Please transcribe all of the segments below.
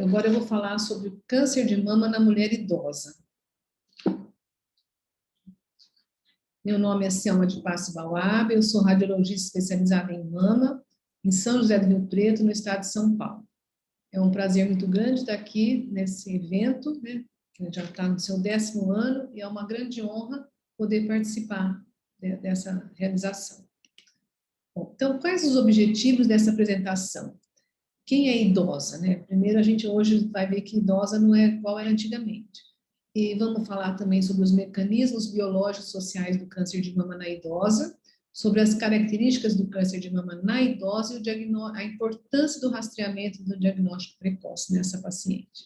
Agora eu vou falar sobre o câncer de mama na mulher idosa. Meu nome é Selma de Passo Bauab, eu sou radiologista especializada em mama, em São José do Rio Preto, no estado de São Paulo. É um prazer muito grande estar aqui nesse evento, né, que já está no seu 10º ano, e é uma grande honra poder participar dessa realização. Bom, então, quais os objetivos dessa apresentação? Quem é idosa, né? Primeiro, a gente hoje vai ver que idosa não é igual era antigamente. E vamos falar também sobre os mecanismos biológicos sociais do câncer de mama na idosa, sobre as características do câncer de mama na idosa e a importância do rastreamento do diagnóstico precoce nessa paciente.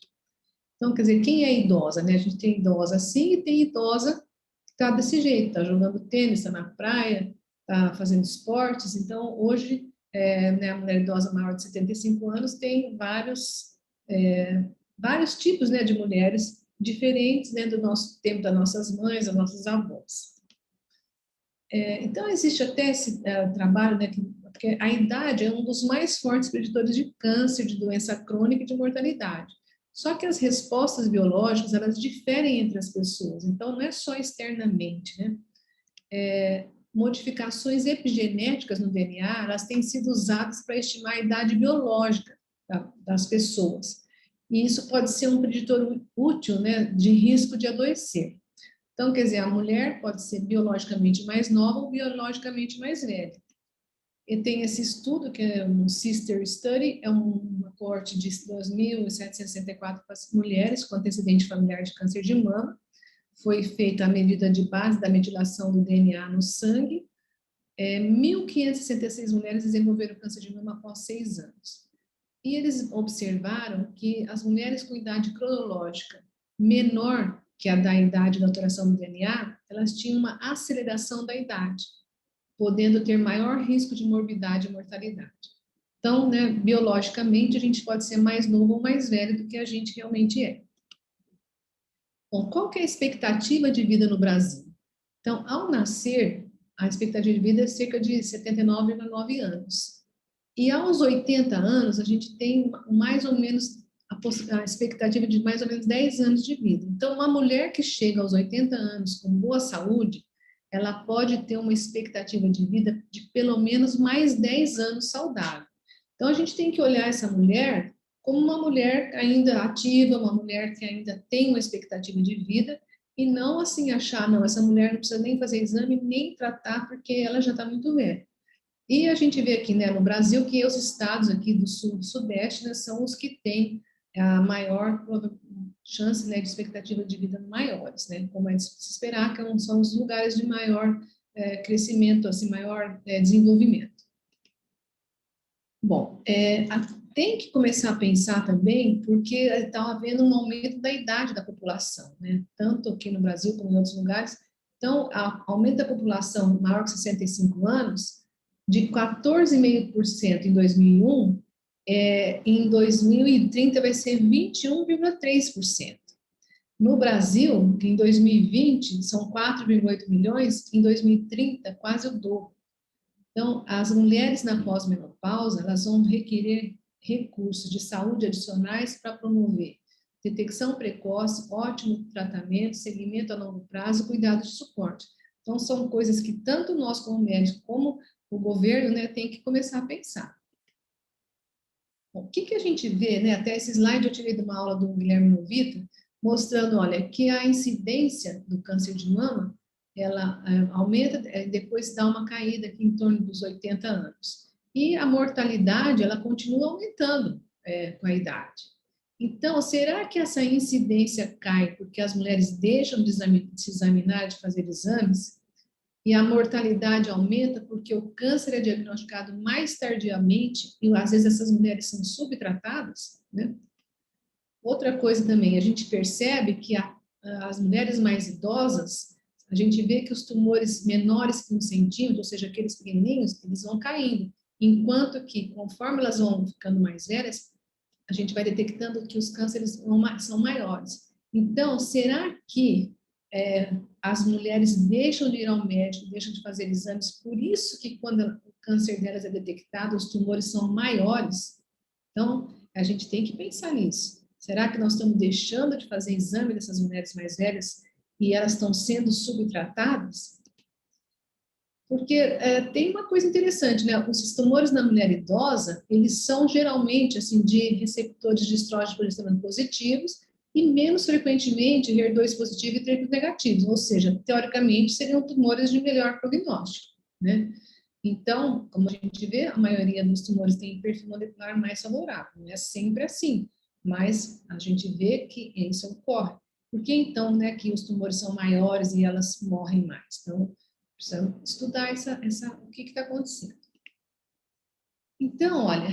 Então, quer dizer, quem é idosa, né? A gente tem idosa assim e tem idosa que está desse jeito, está jogando tênis, está na praia, está fazendo esportes. Então, hoje, né, a mulher idosa maior de 75 anos tem vários tipos, né, de mulheres diferentes dentro do nosso tempo, das nossas mães, das nossas avós. Então, existe até esse trabalho, né, porque a idade é um dos mais fortes preditores de câncer, de doença crônica e de mortalidade. Só que as respostas biológicas, elas diferem entre as pessoas, então não é só externamente, né? Modificações epigenéticas no DNA, elas têm sido usadas para estimar a idade biológica das pessoas. E isso pode ser um preditor útil, né, de risco de adoecer. Então, quer dizer, a mulher pode ser biologicamente mais nova ou biologicamente mais velha. E tem esse estudo, que é um Sister Study, é uma coorte de 2.764 mulheres com antecedente familiar de câncer de mama. Foi feita a medida de base da metilação do DNA no sangue. 1.566 mulheres desenvolveram câncer de mama após 6 anos. E eles observaram que as mulheres com idade cronológica menor que a da idade da alteração do DNA, elas tinham uma aceleração da idade, podendo ter maior risco de morbidade e mortalidade. Então, né, biologicamente, a gente pode ser mais novo ou mais velho do que a gente realmente é. Bom, qual que é a expectativa de vida no Brasil? Então, ao nascer, a expectativa de vida é cerca de 79,9 anos. E aos 80 anos, a gente tem mais ou menos a expectativa de mais ou menos 10 anos de vida. Então, uma mulher que chega aos 80 anos com boa saúde, ela pode ter uma expectativa de vida de pelo menos mais 10 anos saudável. Então, a gente tem que olhar essa mulher como uma mulher ainda ativa, uma mulher que ainda tem uma expectativa de vida, e não assim achar, não, essa mulher não precisa nem fazer exame, nem tratar, porque ela já está muito velha. E a gente vê aqui, né, no Brasil, que os estados aqui do sul e do sudeste, né, são os que têm a maior chance, né, de expectativa de vida maiores, né, como é de se esperar, que são os lugares de maior crescimento, assim, maior desenvolvimento. Bom, tem que começar a pensar também, porque está havendo um aumento da idade da população, né, tanto aqui no Brasil como em outros lugares. Então, o aumento da população maior que 65 anos, de 14,5% em 2001, em 2030 vai ser 21,3%. No Brasil, em 2020, são 4,8 milhões, em 2030, quase o dobro. Então, as mulheres na pós-menopausa, elas vão requerer recursos de saúde adicionais para promover detecção precoce, ótimo tratamento, seguimento a longo prazo, cuidado de suporte. Então, são coisas que tanto nós como médicos, como o governo, né, tem que começar a pensar. Bom, o que a gente vê, né, até esse slide eu tirei de uma aula do Guilherme Novita, mostrando, olha, que a incidência do câncer de mama, ela aumenta, depois dá uma caída aqui em torno dos 80 anos. E a mortalidade, ela continua aumentando com a idade. Então, será que essa incidência cai porque as mulheres deixam de se examinar, de fazer exames? E a mortalidade aumenta porque o câncer é diagnosticado mais tardiamente e às vezes essas mulheres são subtratadas, né? Outra coisa também, a gente percebe que as mulheres mais idosas, a gente vê que os tumores menores que 1 centímetro, ou seja, aqueles pequenininhos, eles vão caindo, enquanto que conforme elas vão ficando mais velhas, a gente vai detectando que os cânceres são maiores. Então, será que as mulheres deixam de ir ao médico, deixam de fazer exames, por isso que quando o câncer delas é detectado, os tumores são maiores? Então, A gente tem que pensar nisso. Será que nós estamos deixando de fazer exame dessas mulheres mais velhas e elas estão sendo subtratadas? Porque tem uma coisa interessante, né? Os tumores na mulher idosa, eles são geralmente, assim, de receptores de estrógeno e progesterona positivos e menos frequentemente HER2 positivo e TRK negativos, ou seja, teoricamente seriam tumores de melhor prognóstico, né? Então, como a gente vê, a maioria dos tumores tem perfil molecular mais favorável, não é sempre assim, mas a gente vê que isso ocorre. Por que então, né, que os tumores são maiores e elas morrem mais? Então, precisamos estudar o que está acontecendo. Então, olha,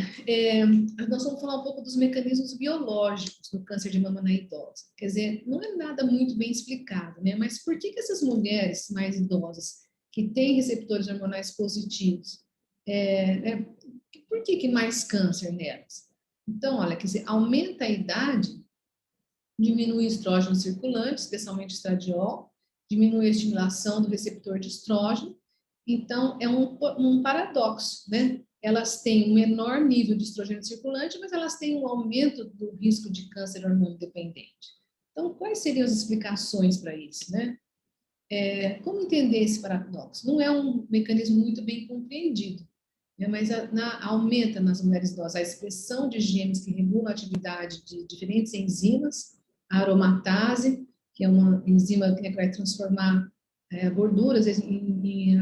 nós vamos falar um pouco dos mecanismos biológicos do câncer de mama na idosa. Quer dizer, não é nada muito bem explicado, né? Mas por que essas mulheres mais idosas que têm receptores hormonais positivos, por que mais câncer nelas? Então, olha, quer dizer, aumenta a idade, diminui o estrógeno circulante, especialmente o estradiol, diminui a estimulação do receptor de estrógeno. Então, é um paradoxo, né? Elas têm um menor nível de estrogênio circulante, mas elas têm um aumento do risco de câncer hormônio dependente. Então, quais seriam as explicações para isso, né? Como entender esse paradoxo? Não é um mecanismo muito bem compreendido, né? Mas aumenta nas mulheres idosas a expressão de genes que regulam a atividade de diferentes enzimas, a aromatase, que é uma enzima que vai transformar gorduras em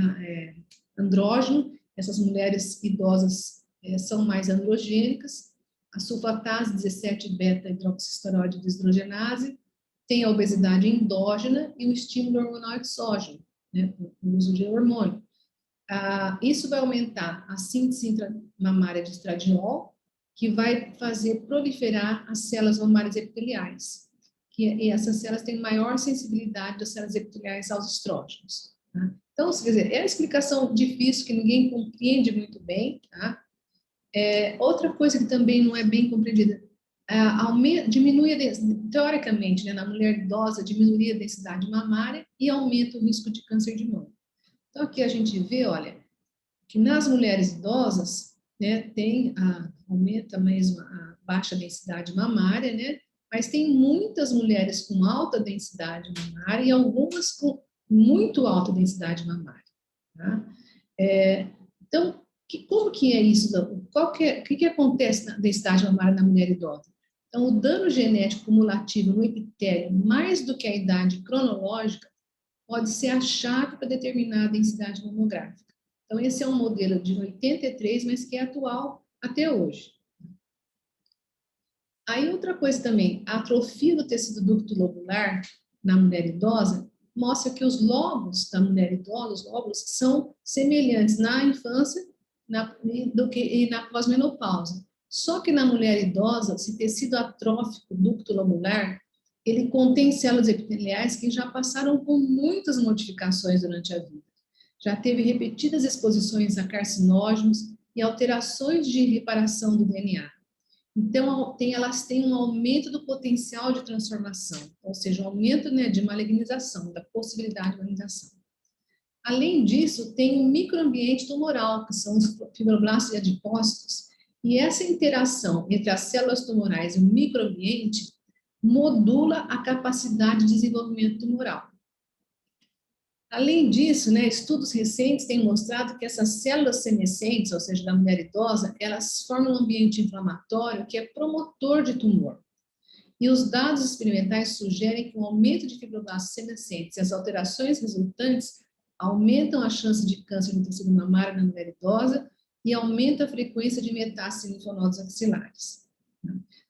andrógeno. Essas mulheres idosas são mais androgênicas. A sulfatase 17-beta-hidroxisteroide desdrogenase tem a obesidade endógena e o estímulo hormonal exógeno, né, o uso de hormônio. Isso vai aumentar a síntese intramamária de estradiol, que vai fazer proliferar as células mamárias epiteliais. E essas células têm maior sensibilidade das células epiteliais aos estrógenos. Tá? Então, quer dizer, é uma explicação difícil que ninguém compreende muito bem. Tá? Outra coisa que também não é bem compreendida, diminui, teoricamente, né, na mulher idosa, diminuiria a densidade mamária e aumenta o risco de câncer de mama. Então, aqui a gente vê, olha, que nas mulheres idosas, né, aumenta mesmo a baixa densidade mamária, né, mas tem muitas mulheres com alta densidade mamária e algumas com muito alta densidade mamária. Tá? Então, como que é isso? O que acontece na densidade mamária na mulher idosa? Então, o dano genético cumulativo no epitélio, mais do que a idade cronológica, pode ser a chave para determinar a densidade mamográfica. Então, esse é um modelo de 83, mas que é atual até hoje. Aí, outra coisa também, a atrofia do tecido ducto lobular na mulher idosa mostra que os lóbulos da mulher idosa, os lóbulos, são semelhantes na infância e na pós-menopausa. Só que na mulher idosa, esse tecido atrófico ducto lobular, ele contém células epiteliais que já passaram por muitas modificações durante a vida. Já teve repetidas exposições a carcinógenos e alterações de reparação do DNA. Então, elas têm um aumento do potencial de transformação, ou seja, um aumento, né, de malignização, da possibilidade de malignização. Além disso, tem um microambiente tumoral, que são os fibroblastos e adipócitos, e essa interação entre as células tumorais e o microambiente modula a capacidade de desenvolvimento tumoral. Além disso, né, estudos recentes têm mostrado que essas células senescentes, ou seja, da mulher idosa, elas formam um ambiente inflamatório que é promotor de tumor. E os dados experimentais sugerem que o aumento de fibroblastos senescentes e as alterações resultantes aumentam a chance de câncer no tecido mamário na mulher idosa e aumenta a frequência de metástases em linfonodos axilares.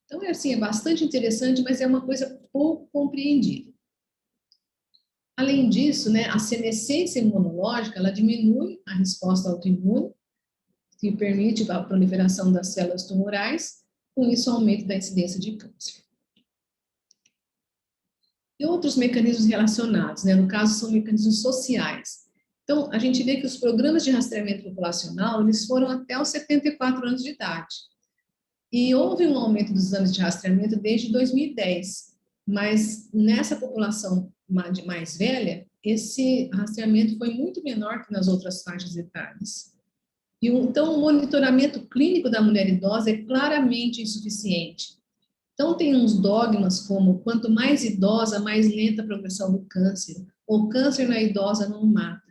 Então, assim, é bastante interessante, mas é uma coisa pouco compreendida. Além disso, né, a senescência imunológica, ela diminui a resposta autoimune, que permite a proliferação das células tumorais, com isso o aumento da incidência de câncer. E outros mecanismos relacionados, né, no caso são mecanismos sociais. Então, a gente vê que os programas de rastreamento populacional, eles foram até os 74 anos de idade. E houve um aumento dos exames de rastreamento desde 2010, mas nessa população mais velha, esse rastreamento foi muito menor que nas outras faixas etárias. Então, o monitoramento clínico da mulher idosa é claramente insuficiente. Então, tem uns dogmas como quanto mais idosa, mais lenta a progressão do câncer, ou câncer na idosa não mata.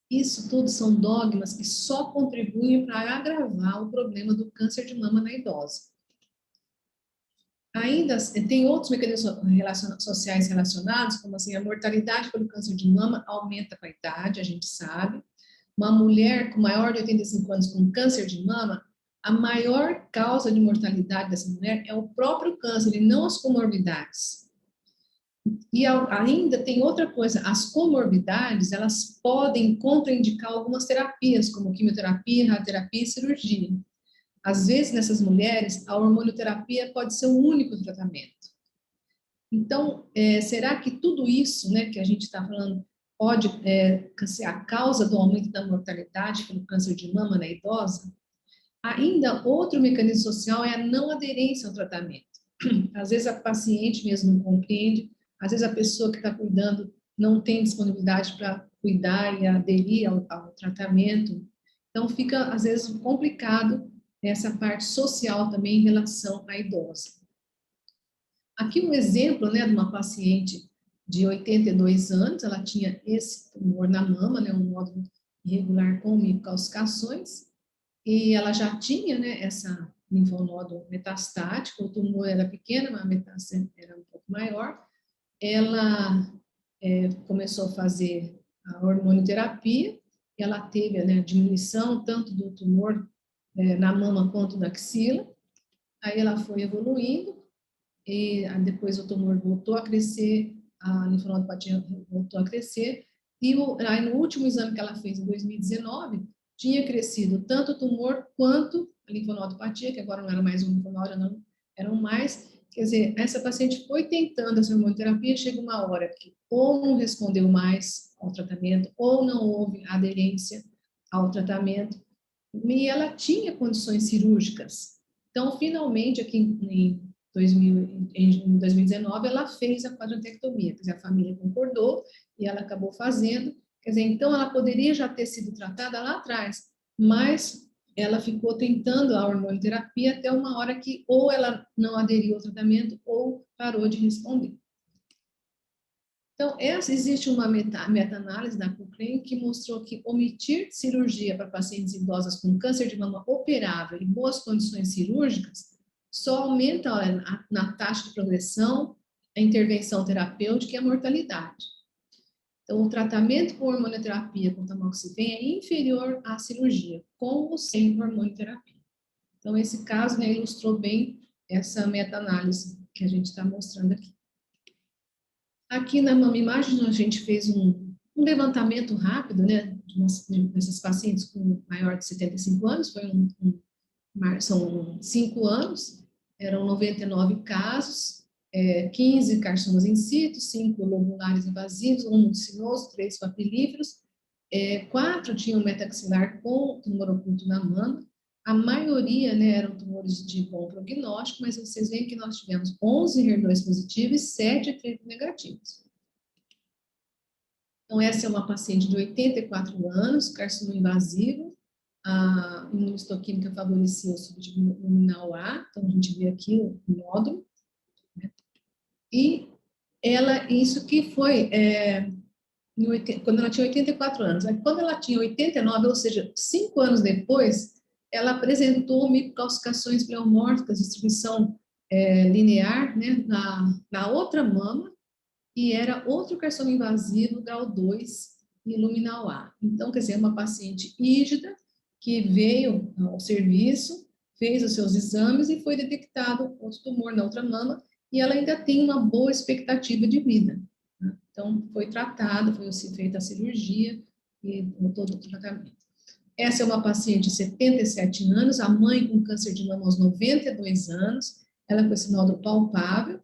Isso tudo são dogmas que só contribuem para agravar o problema do câncer de mama na idosa. Ainda tem outros mecanismos sociais relacionados, como assim, a mortalidade pelo câncer de mama aumenta com a idade, a gente sabe. Uma mulher com maior de 85 anos com câncer de mama, a maior causa de mortalidade dessa mulher é o próprio câncer, e não as comorbidades. E ainda tem outra coisa, as comorbidades, elas podem contraindicar algumas terapias, como quimioterapia, radioterapia e cirurgia. Às vezes, nessas mulheres, a hormonioterapia pode ser o único tratamento. Então, será que tudo isso, né, que a gente está falando, pode ser a causa do aumento da mortalidade pelo câncer de mama na idosa? Ainda outro mecanismo social é a não aderência ao tratamento. Às vezes a paciente mesmo não compreende, às vezes a pessoa que está cuidando não tem disponibilidade para cuidar e aderir ao tratamento. Então, fica, às vezes, complicado essa parte social também em relação à idosa. Aqui um exemplo, né, de uma paciente de 82 anos, ela tinha esse tumor na mama, né, um nódulo irregular com micocalcificações, e ela já tinha, né, essa linfonodo metastático, o tumor era pequeno, mas a metástase era um pouco maior. Ela começou a fazer a hormonioterapia, ela teve, né, a diminuição tanto do tumor na mama quanto na axila, aí ela foi evoluindo, e depois o tumor voltou a crescer, a linfonodopatia voltou a crescer, e aí no último exame que ela fez, em 2019, tinha crescido tanto o tumor quanto a linfonodopatia, que agora não era mais um linfonodo, não eram mais. Quer dizer, essa paciente foi tentando essa hormonioterapia, chega uma hora que ou não respondeu mais ao tratamento, ou não houve aderência ao tratamento, e ela tinha condições cirúrgicas. Então, finalmente, aqui em 2019, ela fez a quadrantectomia, quer dizer, a família concordou e ela acabou fazendo. Quer dizer, então ela poderia já ter sido tratada lá atrás, mas ela ficou tentando a hormonioterapia até uma hora que ou ela não aderiu ao tratamento ou parou de responder. Então, existe uma meta-análise da Cochrane que mostrou que omitir cirurgia para pacientes idosas com câncer de mama operável e boas condições cirúrgicas só aumenta na taxa de progressão, a intervenção terapêutica e a mortalidade. Então, o tratamento com hormonioterapia com tamoxifen é inferior à cirurgia, com ou sem hormonioterapia. Então, esse caso, né, ilustrou bem essa meta-análise que a gente está mostrando aqui. Aqui na Mama Imagem, a gente fez um levantamento rápido, né, dessas pacientes com maior de 75 anos, são 5 anos, eram 99 casos, 15 carcinomas in situ, 5 lobulares invasivos, 1 mucinoso, 3 papilíferos, 4 tinham metaxilar com tumor oculto na mama, a maioria, né, eram tumores de bom prognóstico, mas vocês veem que nós tivemos 11 HER2 positivos e 7 triplo negativos. Então, essa é uma paciente de 84 anos, carcinoma invasivo, a imunohistoquímica favorecia o subtipo luminal A, então a gente vê aqui o nódulo, né? E ela, isso que foi quando ela tinha 84 anos. Aí, quando ela tinha 89, ou seja, 5 anos depois, ela apresentou micocalcificações pleomórficas, distribuição linear, né, na outra mama, e era outro carcinoma invasivo, grau 2, e luminal A. Então, quer dizer, uma paciente ígida que veio ao serviço, fez os seus exames e foi detectado outro tumor na outra mama, e ela ainda tem uma boa expectativa de vida. Né? Então, foi tratada, foi feita a cirurgia e todo o tratamento. Essa é uma paciente de 77 anos, a mãe com câncer de mama aos 92 anos, ela com esse nódulo palpável,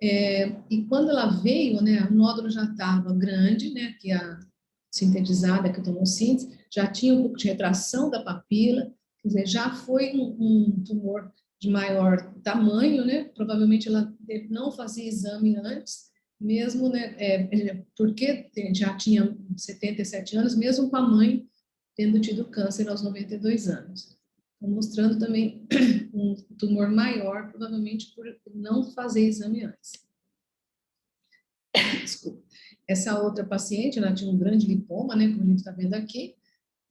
e quando ela veio, né, o nódulo já estava grande, né, que a sintetizada, que eu tomossíntese, já tinha um pouco de retração da papila, quer dizer, já foi um tumor de maior tamanho, né, provavelmente ela não fazia exame antes, mesmo, né, porque já tinha 77 anos, mesmo com a mãe tendo tido câncer aos 92 anos. Então, mostrando também um tumor maior, provavelmente por não fazer exame antes. Desculpa. Essa outra paciente, ela tinha um grande lipoma, né, como a gente está vendo aqui,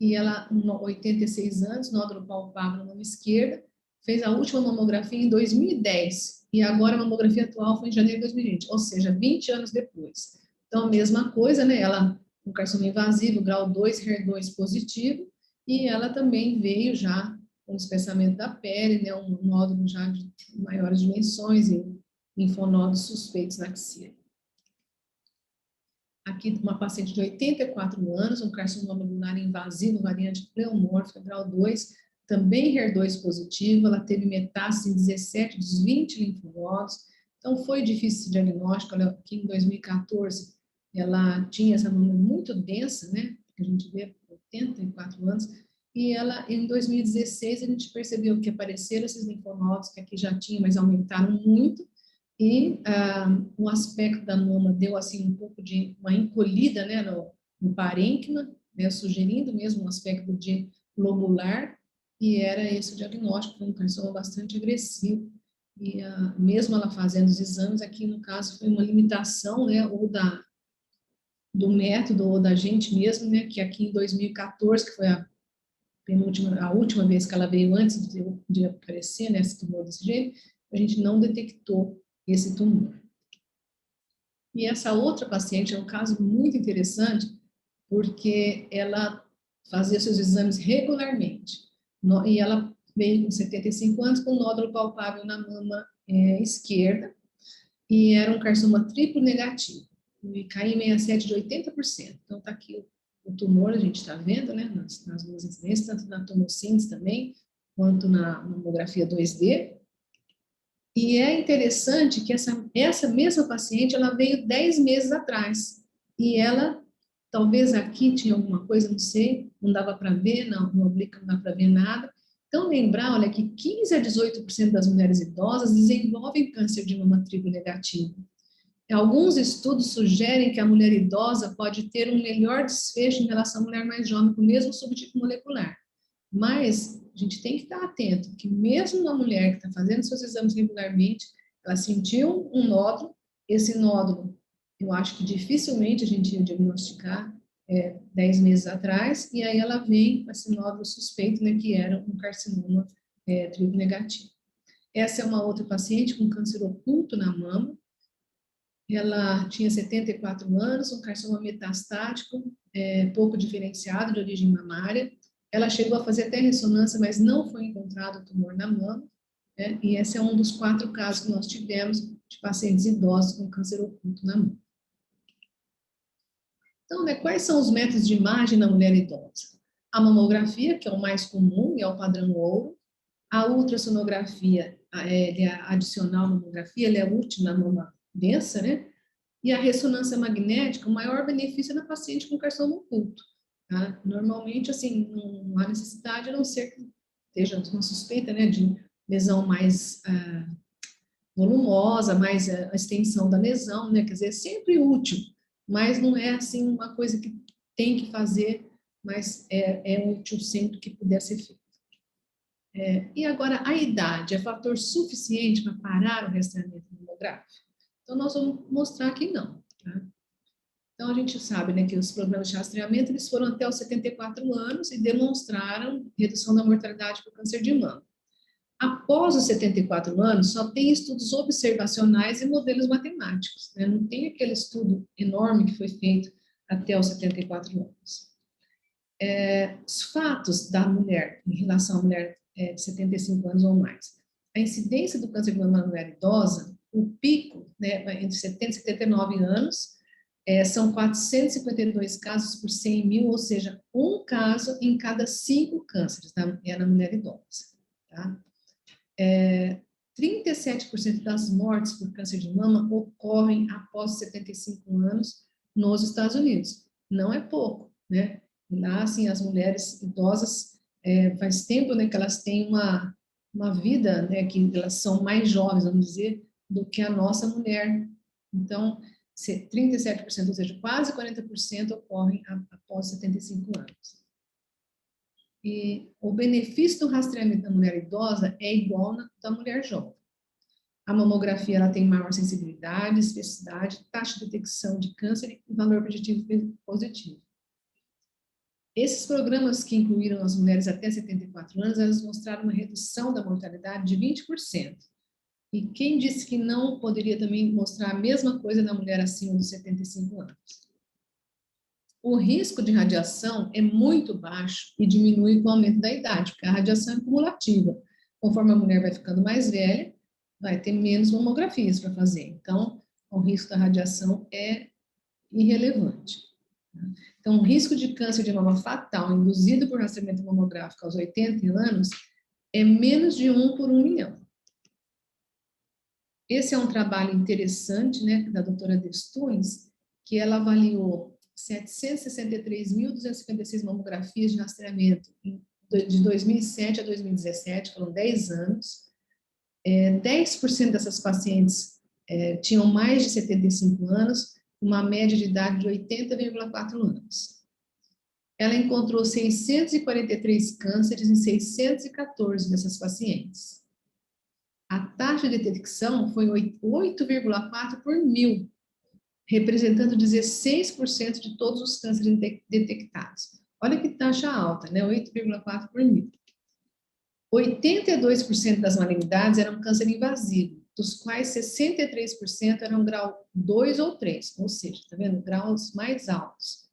e ela, 86 anos, nódulo palpável na mão esquerda, fez a última mamografia em 2010, e agora a mamografia atual foi em janeiro de 2020, ou seja, 20 anos depois. Então, a mesma coisa, né, ela, um carcinoma invasivo, grau 2, HER2 positivo, e ela também veio já com espessamento da pele, né, um nódulo já de maiores dimensões e linfonodos suspeitos na axila. Aqui, uma paciente de 84 anos, um carcinoma lunar invasivo, variante pleomórfica, grau 2, também HER2 positivo, ela teve metástase em 17 dos 20 linfonodos, então foi difícil esse diagnóstico. Ela, aqui em 2014, ela tinha essa mama muito densa, né, que a gente vê, 84 anos, e ela, em 2016, a gente percebeu que apareceram esses linfonodos, que aqui já tinha, mas aumentaram muito, e o aspecto da mama deu assim um pouco de uma encolhida, né, no parênquima, né, sugerindo mesmo um aspecto de lobular, e era esse o diagnóstico, foi um carcinoma bastante agressivo, e mesmo ela fazendo os exames, aqui no caso foi uma limitação, né, ou do método, ou da gente mesmo, né, que aqui em 2014, que foi a última vez que ela veio antes de aparecer, né, esse tumor desse jeito, a gente não detectou esse tumor. E essa outra paciente é um caso muito interessante, porque ela fazia seus exames regularmente, e ela veio com 75 anos com nódulo palpável na mama esquerda, e era um carcinoma triplo negativo, e KI67 de 80%. Então, está aqui o tumor, a gente está vendo, né, nas duas incidências, tanto na tomossíntese também, quanto na mamografia 2D. E é interessante que essa mesma paciente, ela veio 10 meses atrás. E ela, talvez aqui tinha alguma coisa, não sei, não dava para ver, no oblíquo não dá para ver nada. Então, lembrar, olha, que 15 a 18% das mulheres idosas desenvolvem câncer de mama triplo negativo. Alguns estudos sugerem que a mulher idosa pode ter um melhor desfecho em relação à mulher mais jovem com o mesmo subtipo molecular. Mas a gente tem que estar atento, que mesmo uma mulher que está fazendo seus exames regularmente, ela sentiu um nódulo, esse nódulo, eu acho que dificilmente a gente ia diagnosticar 10 meses atrás, e aí ela vem com esse nódulo suspeito, né, que era um carcinoma triplo negativo. Essa é uma outra paciente com câncer oculto na mama, ela tinha 74 anos, um carcinoma metastático, pouco diferenciado, de origem mamária. Ela chegou a fazer até ressonância, mas não foi encontrado tumor na mama, né? E esse é um dos 4 casos que nós tivemos de pacientes idosos com câncer oculto na mama. Então, né, quais são os métodos de imagem na mulher idosa? A mamografia, que é o mais comum e é o padrão ouro. A ultrassonografia, é adicional mamografia, ela é útil na mama densa, né? E a ressonância magnética, o maior benefício é na paciente com carcinoma oculto. Tá? Normalmente, assim, não há necessidade, a não ser que esteja uma suspeita, né, de lesão mais volumosa, mais a extensão da lesão, né, quer dizer, é sempre útil, mas não é, assim, uma coisa que tem que fazer, mas é útil sempre que puder ser feito. E agora, a idade é fator suficiente para parar o rastreamento mamográfico? Então, nós vamos mostrar que não. Tá? Então, a gente sabe, né, que os programas de rastreamento eles foram até os 74 anos e demonstraram redução da mortalidade por câncer de mama. Após os 74 anos, só tem estudos observacionais e modelos matemáticos, né? Não tem aquele estudo enorme que foi feito até os 74 anos. Os fatos da mulher, em relação à mulher de 75 anos ou mais. A incidência do câncer de mama na mulher idosa, o pico, né, entre 70 e 79 anos, são 452 casos por 100 mil, ou seja, um caso em cada 5 cânceres na mulher idosa. Tá? 37% das mortes por câncer de mama ocorrem após 75 anos nos Estados Unidos. Não é pouco, né? Lá, assim, as mulheres idosas, faz tempo, né, que elas têm uma vida, né, que elas são mais jovens, vamos dizer, do que a nossa mulher. Então, 37%, ou seja, quase 40% ocorrem após 75 anos. E o benefício do rastreamento da mulher idosa é igual ao da mulher jovem. A mamografia ela tem maior sensibilidade, especificidade, taxa de detecção de câncer e valor preditivo positivo. Esses programas que incluíram as mulheres até 74 anos, elas mostraram uma redução da mortalidade de 20%. E quem disse que não poderia também mostrar a mesma coisa na mulher acima dos 75 anos? O risco de radiação é muito baixo e diminui com o aumento da idade, porque a radiação é cumulativa. Conforme a mulher vai ficando mais velha, vai ter menos mamografias para fazer. Então, o risco da radiação é irrelevante. Então, o risco de câncer de mama fatal induzido por rastreamento mamográfico aos 80 anos é menos de 1 por 1 milhão. Esse é um trabalho interessante, né, da doutora Destunes, que ela avaliou 763.256 mamografias de rastreamento de 2007 a 2017, foram 10 anos. 10% dessas pacientes tinham mais de 75 anos, uma média de idade de 80,4 anos. Ela encontrou 643 cânceres em 614 dessas pacientes. A taxa de detecção foi 8,4 por mil, representando 16% de todos os cânceres detectados. Olha que taxa alta, né? 8,4 por mil. 82% das malignidades eram câncer invasivo, dos quais 63% eram grau 2 ou 3, ou seja, tá vendo? Graus mais altos.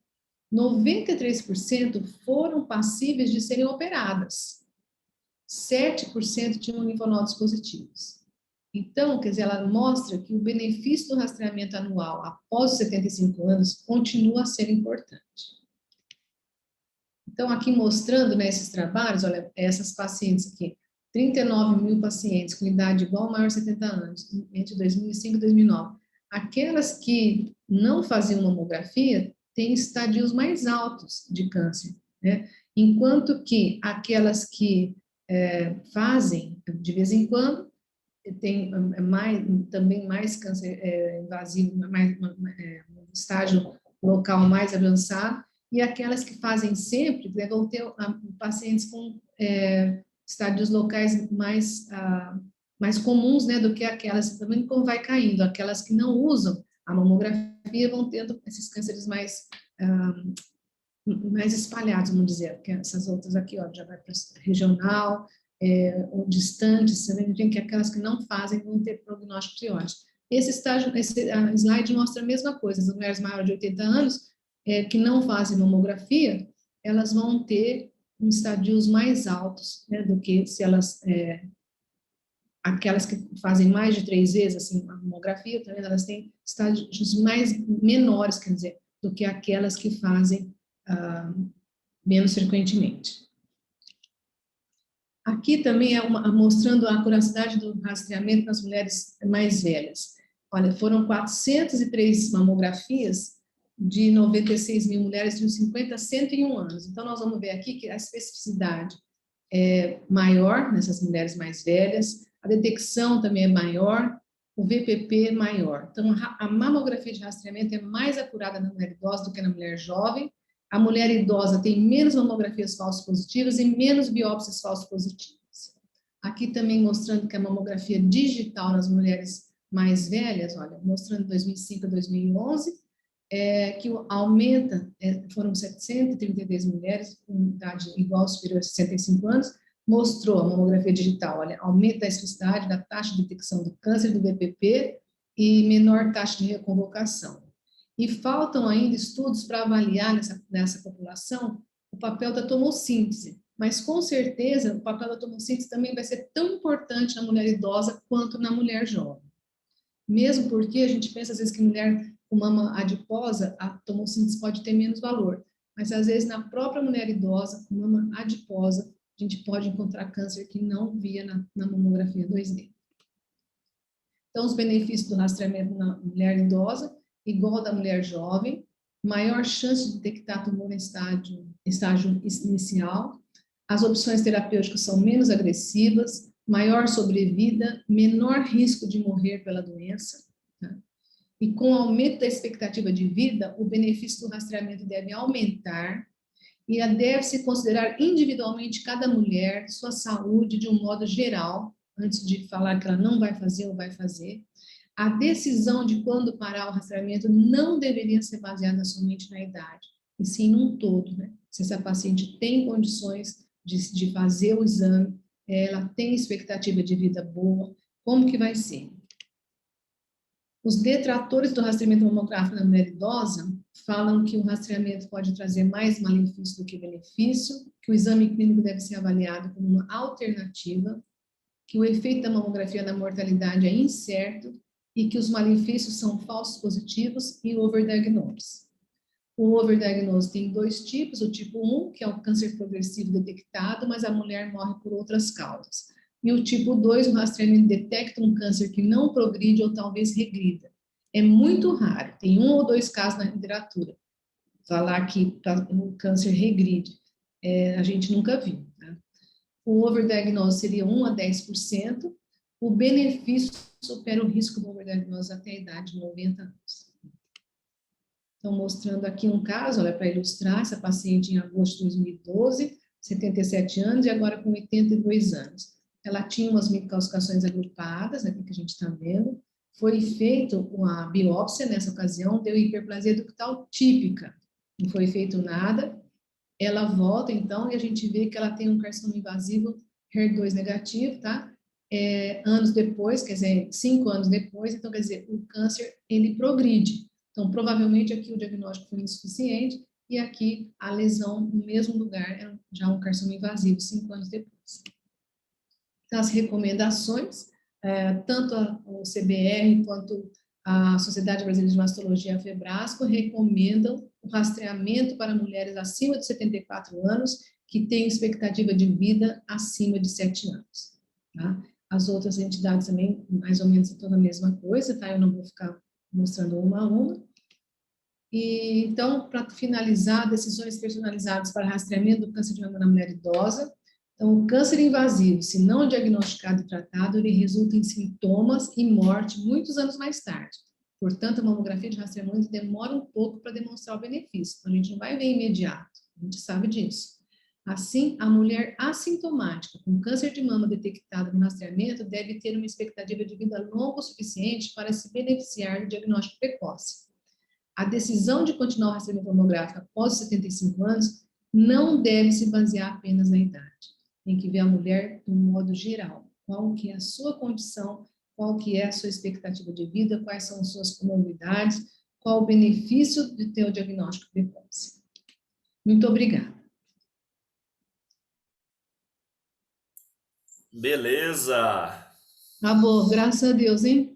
93% foram passíveis de serem operadas. 7% tinham linfonodos positivos. Então, quer dizer, ela mostra que o benefício do rastreamento anual após os 75 anos continua a ser importante. Então, aqui mostrando, né, esses trabalhos, olha, essas pacientes aqui, 39 mil pacientes com idade igual ou maior a 70 anos, entre 2005 e 2009. Aquelas que não faziam mamografia têm estadios mais altos de câncer, né? Enquanto que aquelas que fazem de vez em quando, tem também mais câncer invasivo, um estágio local mais avançado, e aquelas que fazem sempre, vão ter pacientes com estádios locais mais comuns, né, do que aquelas, também como vai caindo, aquelas que não usam a mamografia vão tendo esses cânceres mais espalhados, vamos dizer, porque essas outras aqui, ó, já vai para regional, ou distantes, também tem que aquelas que não fazem vão ter prognóstico triótico. Esse slide mostra a mesma coisa, as mulheres maiores de 80 anos, que não fazem mamografia, elas vão ter estadios mais altos, né, do que se elas, aquelas que fazem mais de 3 vezes assim, a mamografia, também elas têm estádios menores, quer dizer, do que aquelas que fazem menos frequentemente. Aqui também mostrando a acuracidade do rastreamento nas mulheres mais velhas. Olha, foram 403 mamografias de 96 mil mulheres de 50 a 101 anos. Então, nós vamos ver aqui que a especificidade é maior nessas mulheres mais velhas, a detecção também é maior, o VPP é maior. Então, a mamografia de rastreamento é mais acurada na mulher idosa do que na mulher jovem. A mulher idosa tem menos mamografias falsas positivas e menos biópsias falsas positivas. Aqui também mostrando que a mamografia digital nas mulheres mais velhas, olha, mostrando 2005 a 2011, que aumenta, foram 732 mulheres com idade igual ou superior a 65 anos, mostrou a mamografia digital, olha, aumenta a especificidade da taxa de detecção do câncer do VPP e menor taxa de reconvocação. E faltam ainda estudos para avaliar nessa população o papel da tomossíntese, mas com certeza o papel da tomossíntese também vai ser tão importante na mulher idosa quanto na mulher jovem. Mesmo porque a gente pensa às vezes que mulher com mama adiposa, a tomossíntese pode ter menos valor, mas às vezes na própria mulher idosa com mama adiposa, a gente pode encontrar câncer que não via na mamografia 2D. Então, os benefícios do rastreamento na mulher idosa, igual ao da mulher jovem, maior chance de detectar tumor em estágio inicial, as opções terapêuticas são menos agressivas, maior sobrevida, menor risco de morrer pela doença, tá? E com o aumento da expectativa de vida, o benefício do rastreamento deve aumentar e deve-se considerar individualmente cada mulher, sua saúde de um modo geral, antes de falar que ela não vai fazer ou vai fazer. A decisão de quando parar o rastreamento não deveria ser baseada somente na idade, e sim num todo, né? Se essa paciente tem condições de fazer o exame, ela tem expectativa de vida boa, como que vai ser? Os detratores do rastreamento mamográfico na mulher idosa falam que o rastreamento pode trazer mais malefício do que benefício, que o exame clínico deve ser avaliado como uma alternativa, que o efeito da mamografia na mortalidade é incerto e que os malefícios são falsos positivos e overdiagnose. O overdiagnose tem dois tipos, o tipo 1, que é o câncer progressivo detectado, mas a mulher morre por outras causas. E o tipo 2, o rastreamento detecta um câncer que não progride ou talvez regrida. É muito raro, tem 1 ou 2 casos na literatura. Falar que o câncer regride, a gente nunca viu. Tá? O overdiagnose seria 1 a 10%, o benefício supera o risco do overdiagnose até a idade de 90 anos. Então, mostrando aqui um caso, olha, para ilustrar, essa paciente em agosto de 2012, 77 anos e agora com 82 anos. Ela tinha umas microcalcificações agrupadas, aqui que a gente está vendo. Foi feita uma biópsia nessa ocasião, deu hiperplasia ductal típica. Não foi feito nada. Ela volta, então, e a gente vê que ela tem um carcinoma invasivo HER2 negativo, tá? Anos depois, quer dizer, 5 anos depois, então, quer dizer, o câncer, ele progride. Então, provavelmente aqui o diagnóstico foi insuficiente e aqui a lesão no mesmo lugar é já um carcinoma invasivo, 5 anos depois. Então, as recomendações, tanto o CBR quanto a Sociedade Brasileira de Mastologia, a Febrasco, recomendam o rastreamento para mulheres acima de 74 anos que têm expectativa de vida acima de 7 anos. Tá? As outras entidades também, mais ou menos, estão a mesma coisa, tá? Eu não vou ficar mostrando uma a uma. E, então, para finalizar, decisões personalizadas para rastreamento do câncer de mama na mulher idosa. Então, o câncer invasivo, se não diagnosticado e tratado, ele resulta em sintomas e morte muitos anos mais tarde. Portanto, a mamografia de rastreamento demora um pouco para demonstrar o benefício. Então, a gente não vai ver imediato, a gente sabe disso. Assim, a mulher assintomática com câncer de mama detectado no rastreamento deve ter uma expectativa de vida longa o suficiente para se beneficiar do diagnóstico precoce. A decisão de continuar o rastreamento mamográfico após os 75 anos não deve se basear apenas na idade. Tem que ver a mulher de um modo geral. Qual que é a sua condição, qual que é a sua expectativa de vida, quais são as suas comorbidades, qual o benefício de ter o diagnóstico precoce. Muito obrigada. Beleza! Tá bom, graças a Deus, hein?